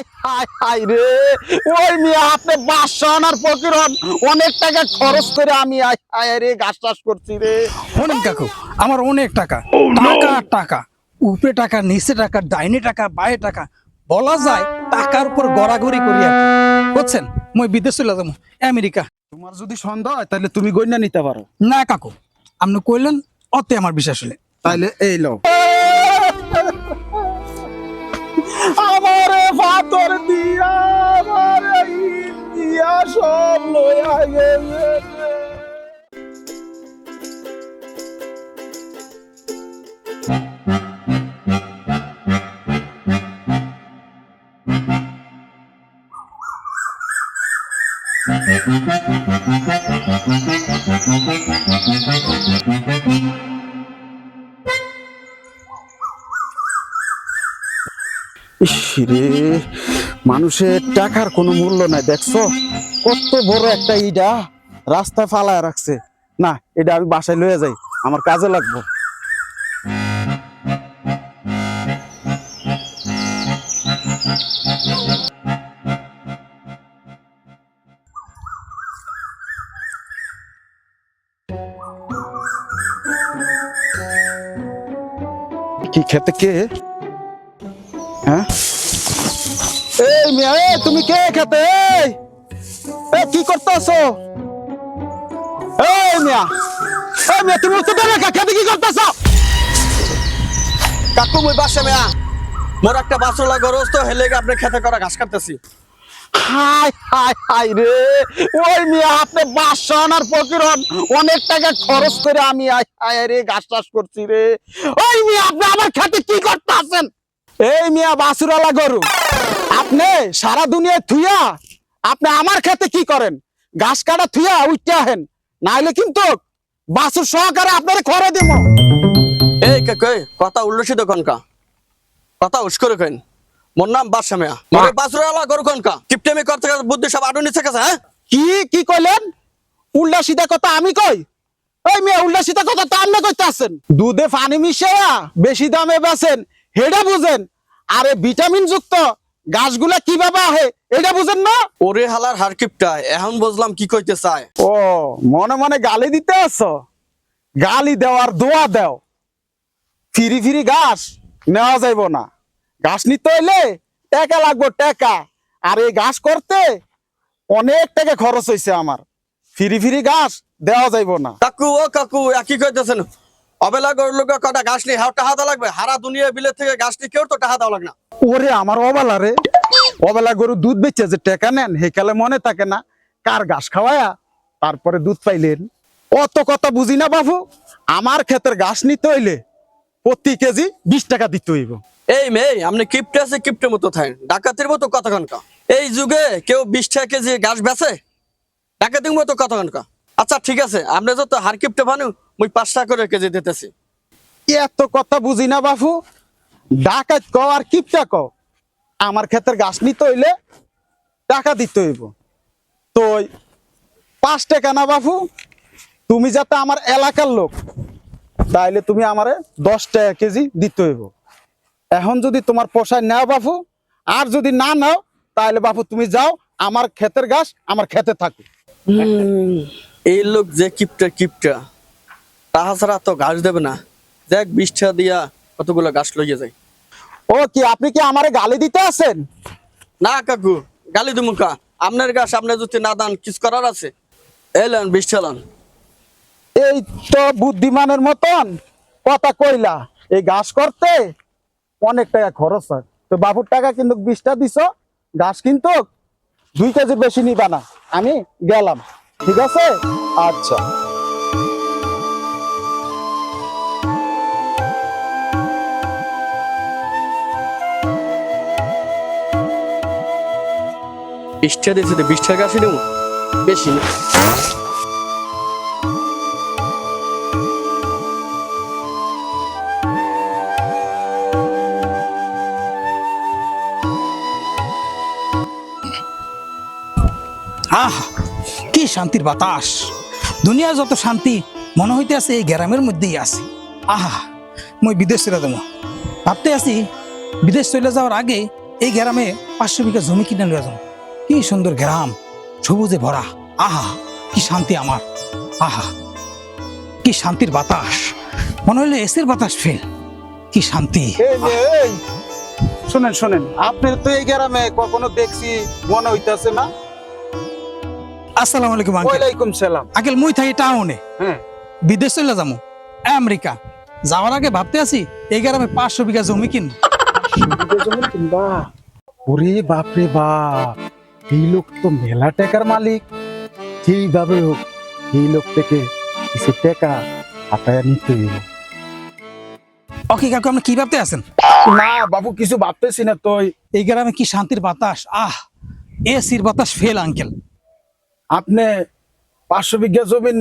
High high high রে, ওই মিয়া আপনি বাদশা আনার ফকির হন, অনেক টাকা খরচ করে আমি রে গাছ চাষ করছি রে। শোনেন কাকু, আমার অনেক টাকা, টাকা আর টাকা, উপরে টাকা, নিচে টাকা, ডাইনে টাকা, বায়ে টাকা, বলা যায় টাকার উপর গড়াগড়ি করি আর কি। বুঝছেন, মই বিদেশ চলে যাবো, আমেরিকা। তোমার যদি সন্দেহ হয় তাহলে তুমি গইনা নিতে পারো। না কাকু, আপনি কইলেন অতে আমার বিশ্বাস হলে। তাইলে এই লও। আমারে ফাতর দিয়া, আমারে ইট দিয়া সব লইয়া গেছে রে। ইসরে, মানুষের টাকার কোনো মূল্য নাই, দেখছো কত বড় একটা ইটা রাস্তায় ফালায় রাখছে। না, এটা আমি বাসায় লয়ে যাই, আমার কাজে লাগবো। কি খেতে কে? হ্যাঁ, এই মিয়া, তুমি কে খেতে? এই কি করতেছো? এই মিয়া, তুমি উঠতে দেবে না, খেতে কি করতেছো? কাকু মই বাসা মেয়া মোর একটা বাসলা গরজ তো হেলে আপনি খেতে করা ঘাস কাটতেছি। হাই হাই হাই রে, ওই মিয়া আপনি বাদশা আনার ফকির হন, অনেক টাকা খরচ করে আমি রে গাছ চাষ করছি রে। ওই মিয়া, আপনি আমার খেতে কি করতেছেন? এই মিয়া বাসুরালা গরু, আপনি সারা দুনিয়ায় থুইয়া আপনি আমার খেতে কি করেন? ঘাস কাটা থুইয়া উঠতে আহেন, নাইলে কিন্তু বাসুর সহকারে আপনারে খরে দিব। এই কাকু কথা উল্লসিত কনকা, কথা উস্করে কইন। মোর নাম বাদশা মেয়া, মোরে বাসুরালা গরু কনকা কিপটেমি করতে করতে বুদ্ধি সব আডু নিচে গেছে। হ্যাঁ, কি কি কইলেন? উল্টা সিধা কথা আমি কই? ওই মেয়ে, উল্টা সিধা কথা তো আপনি কইতাছেন। দুধে পানি মিশাইয়া বেশি দামে বেচেন, হেডা বুঝেন। আরে ভিটামিন যুক্ত গাছগুলা কিভাবে আহে এটা বুঝেন না? ওরে হালার হারকিপটা, এখন বুঝলাম কি কইতে চায়। ও, মনে মনে গালি দিতে আছো? গালি দেওয়ার দোয়া দেও। ফিরি ফিরি ঘাস নেওয়া যাইব না। ঘাস নিতে হইলে টাকা লাগবে, টাকা। আর এই ঘাস করতে অনেক টাকা খরচ হয়েছে আমার। ফিরি ফিরি ঘাস দেওয়া যাইব না। কাকু ও কাকু একই কইতেছেন। অবেলা গরুর লোক কটা ঘাস নি হাও টাহা লাগবে, হারা দুনিয়া বিলের থেকে ঘাস নি কেউ তো টাহা দাও লাগ না। ওরে আমার অবেলা রে, অবেলা গরু দুধ বেচে যে টাকা নেন, হেকালে মনে থাকে না কার ঘাস খাওয়ায়া তারপরে দুধ পাইলেন। অত কথা বুঝি না বাবু, আমার ক্ষেতের ঘাস নিতে হইলে প্রতি কেজি 20 টাকা দিতে হইব। এই মেয়ে আপনি কিপটে আছে কিপটের মতো থাকেন, ডাকাতের মতো কথা কনকা। এই যুগে কেউ 20 টাকা কেজি ঘাস বেচে? ডাকাতের মতো কথা কনকা। আচ্ছা ঠিক আছে, আপনি যত হার কিপটে ভানু, মুই 5 টাকা করে কেজি দিতেছি। এত কথা বুঝি না বাবু, ডাকাত কও আর কিপটা কও, আমার ক্ষেতের ঘাস নিতে হইলে টাকা দিতে হইব। তো 5 টাকা না বাবু, তুমি যাতে আমার এলাকার লোক, তাইলে তুমি আমারে 10 টাকা কেজি দিতে হইব। এখন যদি তোমার পোষায় নাও বাবু, আর যদি না নাও তাহলে বাবু তুমি যাও, আমার ক্ষেতের ঘাস আমার খেতে থাকো। এই লোক যে কিপটা কিপটা, তাহা ছাড়া তো ঘাস দেবে না। দেখ 20 টাকা দিয়া কতগুলো ঘাস লইয়া যায়। ও কি, আপনি কি আমারে গালি দিতে আছেন? না কাকু, গালি দুমুখা, আপনার ঘাস আপনি যদি না দান কিছু করার আছে? এলেন 20 টাকা লন। এই তো বুদ্ধিমানের মতন কথা কইলা, এই ঘাস করতে অনেক টাকা খরচ হয়। তো বাবুর টাকা কিন্তু 20টা দিছ, ঘাস কিন্তু 2 কেজি বেশি নিবা না, আমি গেলাম, ঠিক আছে? আচ্ছা। বিশটা দিয়েছে, 20 টাকা আসি দেবো, বেশি না। আহ, কি শান্তির বাতাস! দুনিয়ার যত শান্তি মনে হইতে আছে এই গ্রামের মধ্যেই আছে। আহা, মই বিদেশ চলে যাবো, ভাবতে আছি বিদেশ চলে যাওয়ার আগে এই গ্রামে 500 বিঘা জমি কিনে লইয়া যাবো। কি সুন্দর গ্রাম, সবুজে ভরা। আহা, কি শান্তি আমার। আহা, কি শান্তির বাতাস, মনে হইলো এসির বাতাস ফেল। কি শান্তি। এই শোনেন শোনেন, আপনার তো এই গ্রামে কখনো দেখছি মনে হইতাছে না? আসসালামু আলাইকুম আঙ্কেল। ওয়ালাইকুম সালাম। আঙ্কেল মুই থাকি টাউনে, হ্যাঁ, বিদেশ চলে যাবো, আমেরিকা। যাওয়ার আগে ভাবতে আছি এই গ্রামে 500 বিঘা জমি কিনবো। ওরে বাপরে বাপ, এই লোক তো মেলা টাকার মালিক। যেইভাবে হোক এই লোক থেকে কিছু টাকা হাতায় নিতে হইব। ওকে কাকু, আপনি কি ভাবতে আছেন? না বাবু, কিছু ভাবতেছি না। তো এই গ্রামে কি শান্তির বাতাস। আহ, এসির বাতাস ফেল আঙ্কেল। আপনি 500 বিঘা জমিন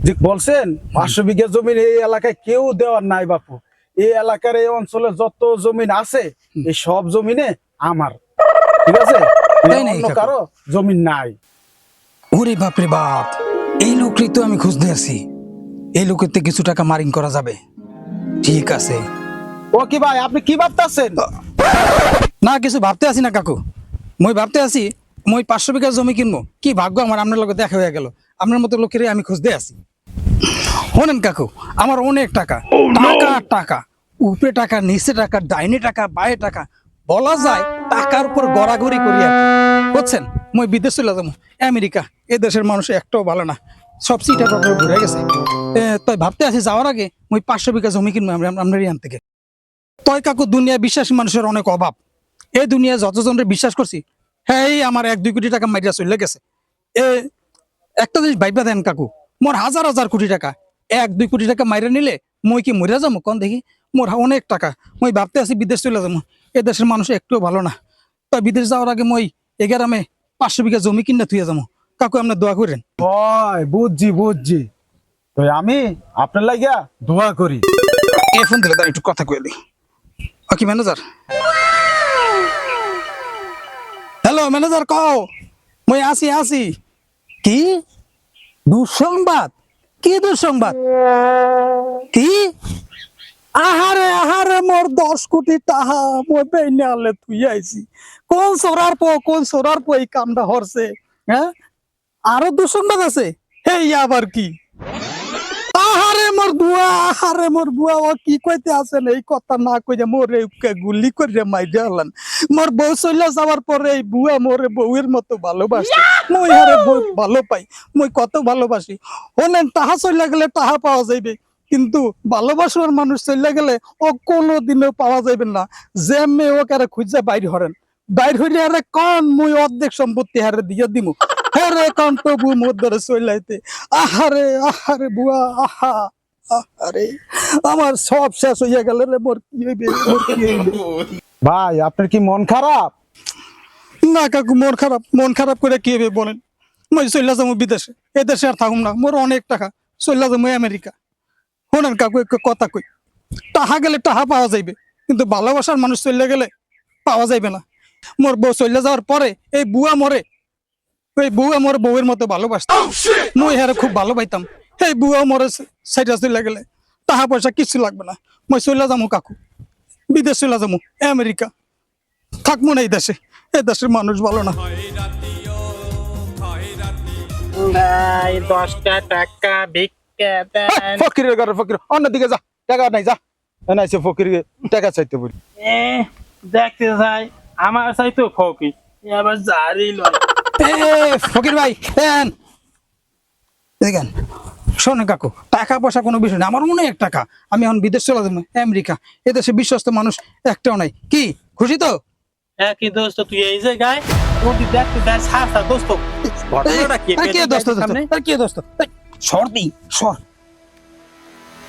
যে বলছেন, 500 বিঘা জমিন এই এলাকায় কেউ দেওয়ার নাই বাপু। এই এলাকার এই অঞ্চলে যত জমিন আছে এই সব জমিনে আমার, ঠিক আছে? তাই নাকি অন্য কাকু? কারো জমিন নাই। ওরে বাপরে বাপ, এই লোকটাই তো আমি খুঁজতে আছি। এই লোকের থেকে কিছু টাকা মারিং করা যাবে। ঠিক আছে। ও কি ভাই, আপনি কি ভাবতেছেন? না, কিছু ভাবতে আছি না কাকু। মই ভাবতে আছি মই 500 বিঘা জমি কিনবো। কি ভাগ্য আমার, আপনার লোক দেখা হয়ে গেল। আপনার মতো লোকের আমি খুঁজতে আছি। শোনেন কাকু, আমার অনেক টাকা, টাকা আর টাকা, উপরে টাকা, নিচে টাকা, ডাইনে টাকা, বায়ে টাকা, বলা যায় টাকার উপর গড়াগড়ি করি আর কি। বুঝছেন, মই বিদেশ চলে যাবো, আমেরিকা। এ দেশের মানুষ একটাও ভালো না, সব সিটা টপরে ঘুরে গেছে। তাই ভাবতে আছি যাওয়ার আগে মই 500 বিঘা জমি কিনবো আপনার ইয়ান থেকে। তয় কাকু, দুনিয়া বিশ্বাসী মানুষের অনেক অভাব। এই দুনিয়া যতজনের বিশ্বাস করছি, হ্যাঁ, এই আমার 1-2 কোটি টাকা মাইরা চলে গেছে। এ একটা জিনিস ভাইবা দেন কাকু, মোর হাজার হাজার কোটি টাকা 1-2 কোটি টাকা মাইরা নিলে মই কি মরিয়া যাবো কোন দেখি? মোর অনেক টাকা, মই ভাবতে আছি বিদেশ চলে যাবো। এ দেশের মানুষ একটুও ভালো না। তাই বিদেশ যাওয়ার আগে মই এ গ্রামে 500 বিঘা জমি কিনে থুয়ে যাবো। কাকু, আপনার দোয়া করেন। হয়, বুঝছি বুঝছি। তো আমি আপনার লাগিয়া দোয়া করি। এ ফোন দিলে তার একটু কথা কয়ে দিই। ও কি ম্যানেজার? হ্যালো ম্যানেজার, কও মই আসি। কি দুঃসংবাদ? কি দুঃসংবাদ? কি? আহারে মোর 10 কোটি টাকা মই বেইনে আলে তুই আইছি। কোন সোরার পো এই কামটা হরছে? হ্যাঁ, আরো দুঃসংবাদ আছে। এই আবার কি? আহারে মোর বুয়া, ও কি কইতে আছেন? এই কথা না কইরা মোরে গুলি করে মাইরা হলান। মোর বউ চলে যাওয়ার পরে এই বুয়া মোরে বউয়ের মতো ভালোবাসে। মই হারে বউ ভালো পাই, মই কত ভালোবাসি। হলেন তাহা চলে গেলে তাহা পাওয়া যাইবে, কিন্তু ভালোবাসার মানুষ চলে গেলে ও কোনোদিনও পাওয়া যাইবে না। যে মেয়ে ও কারে খুঁজে বাইর হরেন, বাইর হইলে আরে কন মুই অর্ধেক সম্পত্তি হারে দিয়ে দিমু। হ্যাঁ কান তবু মোর ধরে চলাইতে। আহারে বুয়া, আহারে আমার সব শেষ হইয়া গেল রে। মোর কি হইবে? ভাই, আপনার কি মন খারাপ? না কাকু, মন খারাপ করে কি হবে বলেন? মই চলে যাবো বিদেশে, এ দেশে আর থাকুম না। মোর অনেক টাকা, চলে যাবো আমেরিকা। শোনেন কাকু, এক কথা কই, টাহা গেলে টাহা পাওয়া যাইবে, কিন্তু ভালোবাসার মানুষ চলে গেলে পাওয়া যাইবে না। মোর বউ চলে যাওয়ার পরে এই বুয়া মরে বউয়ের মতো ভালোবাসত। মই হ্যাঁ খুব ভালো পাইতাম। এই বুয়া মরে সাইডা চলে গেলে টাকা পয়সা কিছু লাগবে না। মই চলে যাবো কাকু, বিদেশ চলে যাবো, আমেরিকা। থাকবো না এই দেশে, এই দেশের মানুষ ভালো না। ভাই 10টা টাকা ভিক্ষা দেন। ফকিরের ঘরে ফকির, অন্যদিকে যা, টাকা নাই, যা। এনাইছে ফকির, টাকা চাইতে বলি। এ দেখতে যাই আমার চাইতো ফকি, আবার জারি লয়। ফকির ভাই, দেখেন, শোনেন কাকু, টাকা পয়সা কোনো বিষয় না। আমার অনেক টাকা, আমি এখন বিদেশ চলে যাবো, আমেরিকা। এদেশে বিশ্বস্ত মানুষ একটাও নাই। কি খুশি তো? কি দোস্ত, তুই এই যে গায় ওদি দেখতে দেখ সাসা দোস্ত, ঘটনাটা কি? কে দোস্ত? কে দোস্ত? সর্দি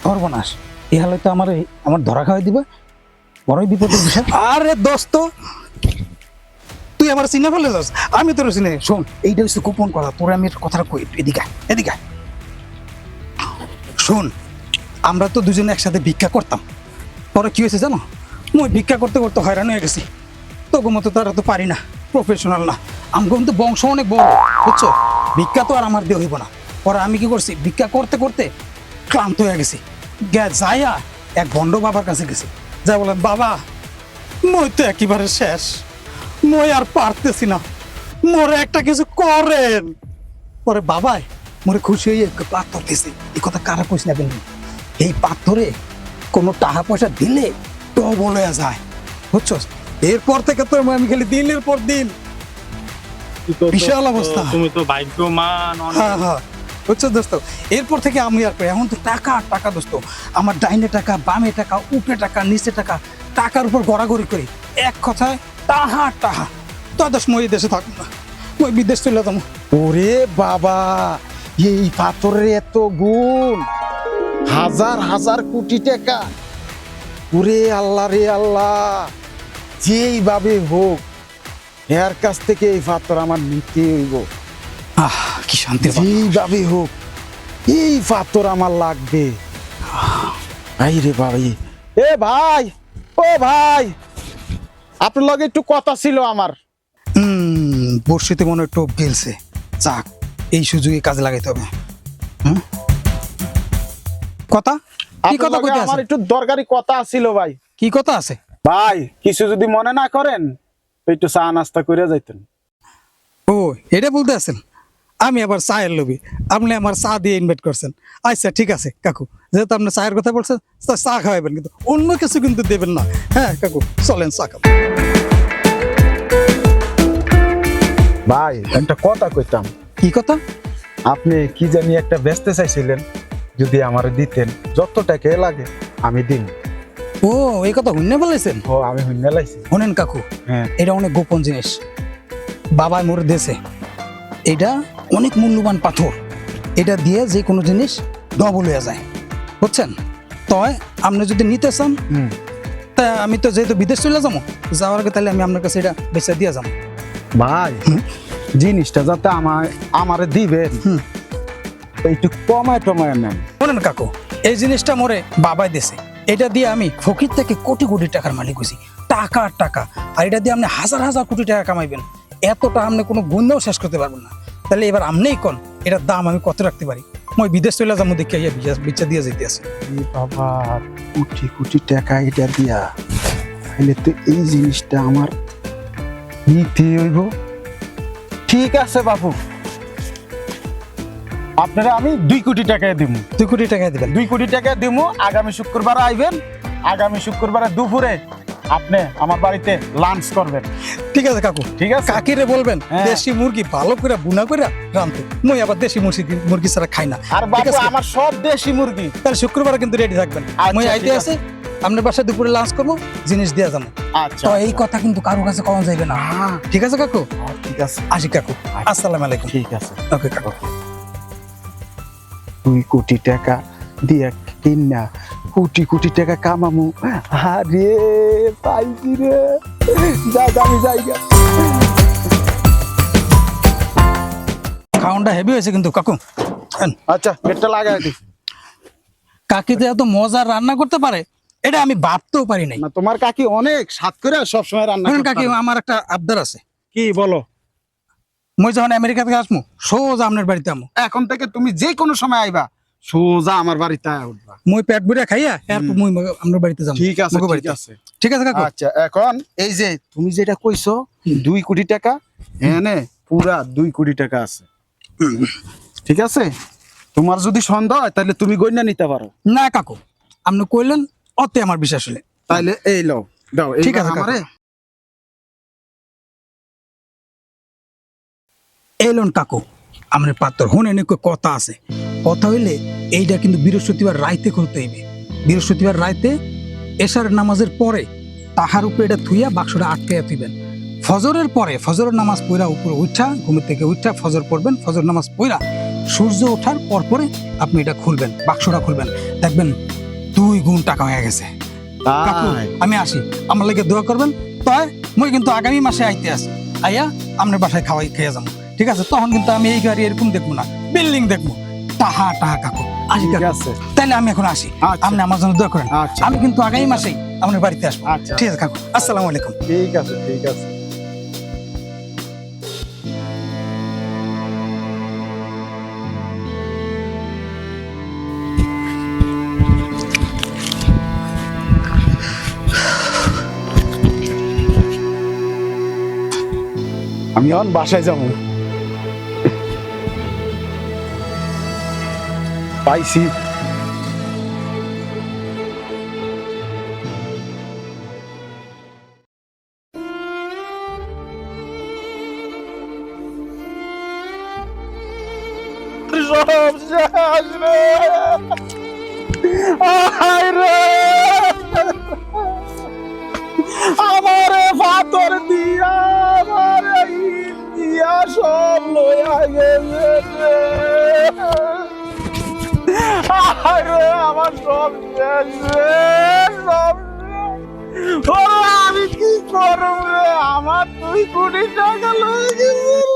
সর্বনাশ। এ হালে তো আমার ধরা খাওয়াই দিবে, বড়ই বিপদের বিষয়। আরে দোস্ত, তুই আমার চিনে ফেলে যাস, আমি তোর চিনে। শোন, এইটা হচ্ছে গোপন কথা, তোর আমি কথাটা কই। এদিকে শোন, আমরা তো দুজনে একসাথে ভিক্ষা করতাম। পরে কি হয়েছে জানো? মই ভিক্ষা করতে করতে হয়রান হয়ে গেছি। তবু মতো তারা তো পারি না, প্রফেশনাল না। আমি কিন্তু বংশ অনেক বড়, বুঝছো? ভিক্ষা তো আর আমার দিয়ে হইব না। পরে আমি কি করছি, ভিক্ষা করতে করতে ক্লান্ত হয়ে গেছি। যাইয়া এক ভণ্ড বাবার কাছে গেছি, যা বললাম, বাবা মই তো একেবারে শেষ, মই আর পারতেছি না, মোরে একটা কিছু করেন। পরে বাবাই মোরে খুশি হয়ে পাথর দিছে, এই কথা কারা কইস না কিন্তু এই পাথরে কোনো টাকা পয়সা দিলে ডবল হয়ে যায়, বুঝছস? এরপর থেকে তো আমি খালি দিনের পর দিন বিশাল অবস্থা। তুমি তো ভাগ্যমান অনেক। হ্যাঁ হ্যাঁ, বুঝছো দোস্ত, এরপর থেকে আমি আর কই, এখন তো টাকা আর টাকা দোস্ত, আমার ডাইনে টাকা বামে টাকা উপরে টাকা নিচে টাকা, টাকার উপর গড়াগড়ি করি, এক কথায় টাহা টাহা। তো দোস্ত মই এই দেশে থাকবো না, মই বিদেশ চলে যাবো। ওরে বাবা, এই পাথরের এত গুণ, হাজার হাজার কোটি টাকা। ওরে আল্লাহ রে আল্লাহ, যেইভাবে হোক এর কাছ থেকে এই পাথর আমার নিতে হইব, আহ কি শান্তির বাতাস। যেইভাবে হোক এই পাথর আমার লাগবে। আই রে ভাই, এ ভাই, ও ভাই, আপনার লগে একটু কথা ছিল আমার। বর্ষিতে মনে হয় টোপ গেলছে, যাক এই সুযোগে কাজে লাগাইতে হবে। হুম? কথা কি আপনার কথা লগে কইতে আমার আছে? একটু দরকারি কথা ছিল ভাই। কি কথা আছে? ভাই কিছু যদি মনে না করেন, একটু চা নাস্তা করে যাইতেন। ও এটা বলতে আছেন, আমি আবার চায়ের লোভী, আপনি আমার চা দিয়ে ইনভাইট করছেন। আচ্ছা ঠিক আছে কাকু, যেহেতু আপনি চায়ের কথা বলছেন, তা চা খাওয়াবেন, কিন্তু অন্য কিছু কিন্তু দেবেন না। হ্যাঁ কাকু, চলেন চা খাবো। ভাই একটা কথা কইতাম। কি কথা? আপনি কি জানি একটা বেচতে চাইছিলেন, যদি আমারে দিতেন, যত টাকা লাগে আমি দিন। ও এই কথা শুনে বলেছেন? ও আমি হইনা লাইছি। শোনেন কাকু, হ্যাঁ এটা অনেক গোপন জিনিস, বাবাই মোর দেশে, এটা অনেক মূল্যবান পাথর, এটা দিয়ে যে কোনো জিনিস ডবল হয়ে যায়, বুঝছেন? তয় আপনি যদি নিতে চান, হুম। তা আমি তো যেহেতু বিদেশ চলে যাবো, যাওয়ার আগে তাহলে আমি আপনার কাছে এটা বেচে দিয়ে যাবো। ভাই জিনিসটা যাতে আমারে দিবেন, হুম। একটু কমায় টমায় নেন। শোনেন কাকু, এই জিনিসটা মোরে বাবাই দেশে, এটা দিয়ে আমি ফকির থেকে কোটি কোটি টাকার মালিক হয়েছি, টাকা আর টাকা, আর এটা দিয়ে আপনি হাজার হাজার কোটি টাকা কামাইবেন, এতটা আপনি কোনো গুণেও শেষ করতে পারবেন না। তাহলে এবার আপনিই কোন এটার দাম আমি কত রাখতে পারি? মই বিদেশ চলে যাবো দেখে বিচার দিয়ে যেতে আছে। এই বাবা, কোটি কোটি টাকা এটা দিয়া, তাহলে তো এই জিনিসটা আমার নিতে হইব। ঠিক আছে বাবু, আপনারা আমি 2 কোটি টাকা দিব। 2 কোটি টাকা দিবেন? 2 কোটি টাকা দিব। আগামী শুক্রবার আইবেন, আগামী শুক্রবারে দুপুরে আপনি আমার বাড়িতে লাঞ্চ করবেন। ঠিক আছে কাকু, ঠিক আছে? কাকিরে বলবেন হ্যাঁ। দেশি মুরগি ভালো করে বুনা করে রাঁধতে, মই আবার দেশি মুরগি ছাড়া খাই না। আর ঠিক বাবু আছে? আমার সব দেশি মুরগি। তাহলে শুক্রবার কিন্তু রেডি থাকবেন, আচ্ছা, মই আইতে ঠিক আছে, আপনার বাসায় দুপুরে লাঞ্চ করবো, জিনিস দিয়ে যাবো। আচ্ছা তো এই কথা কিন্তু কারো কাছে কম যাইবে না, হ্যাঁ, ঠিক আছে কাকু? ঠিক আছে, আসি কাকু, আসসালামু আলাইকুম। ঠিক আছে। ওকে কাকু। 2 কোটি টাকা দিয়া কিনা কোটি কোটি টাকা কামামু। আরে পাইছি রে, আমি যাইগা। খাওয়ানটা হেভি হয়েছে কিন্তু কাকু। আচ্ছা পেটটা লাগাই দি। কাকিতে এত মজার রান্না করতে পারে, এটা আমি ভাবতেও পারি নাই। না তোমার কাকি অনেক স্বাদ করে সবসময় রান্না শুনুন করতে কাকি, পারে। আমার একটা আবদার আছে। কি বলো? মই যখন আমেরিকা থেকে আসবো, সোজা আপনার বাড়িতে আমো। এখন থেকে তুমি যে কোনো সময় আইবা, সোজা আমার বাড়িতে উঠবা। মই পেট ভরে খাইয়া এরপর মই আপনার বাড়িতে যাবো। ঠিক আছে, মগো ঠিক বাড়িতে। আছে। ঠিক আছে কাকু? আচ্ছা এখন এই যে তুমি যেটা কইছো 2 কোটি টাকা, এনে পুরা 2 কোটি টাকা আছে। ঠিক আছে, তোমার যদি সন্দেহ হয় তাহলে তুমি গইনা নিতে পারো। না কাকু, আপনি কইলেন অতে আমার বিশ্বাস হলে। তাহলে এই লও, দাও। ঠিক আছে কাকু। আমারে এলন কাকু, আমার পাত্র হন এনে কথা আছে, কথা হইলে এইটা কিন্তু বৃহস্পতিবার রাইতে করতে হইবে। বৃহস্পতিবার রাইতে এশার নামাজের পরে তাহার উপরে এটা থুইয়া বাক্সটা আটকে থইবেন। ফজরের পরে ফজরের নামাজ পড়া উপরে উঠা, ঘুমের থেকে উঠা ফজর পড়বেন, ফজর নামাজ পড়া সূর্য ওঠার পর পরে আপনি এটা খুলবেন, বাক্সটা খুলবেন, দেখবেন 2 গুণ টাকা হয়ে গেছে। কাকু তাই? আমি আসি, আমার লাগে দোয়া করবেন। তাই মই কিন্তু আগামী মাসে আইতে আসি, আইয়া আপনার বাসায় খেয়ে যাবো। ঠিক আছে? তখন কিন্তু আমি এই গাড়ি এরকম দেখবো না, বিল্ডিং দেখবো। টাহা টাহা কাকু, আসি ঠিক কাকু। আছে। তাইলে আমি এখন আসি, আচ্ছা। আপনি আমার জন্য দোয়া করেন। আচ্ছা। আমি কিন্তু আগামী মাসেই আপনার বাড়িতে আসবো। আচ্ছা। ঠিক আছে কাকু, আসসালামু আলাইকুম। ঠিক আছে, ঠিক আছে। আমি এখন বাসায় যাবো। পাইছি। সব শেষ রে। আয় রে। আমারে পাথর দিয়া আমারে ইট দিয়া সব লইয়া গেছে রে। আয় রে, আমার সব শেষ রে, সব শেষ। ও, আমি কি করব রে? আমার 2 কোটি টাকা লয়ে গেছে রে।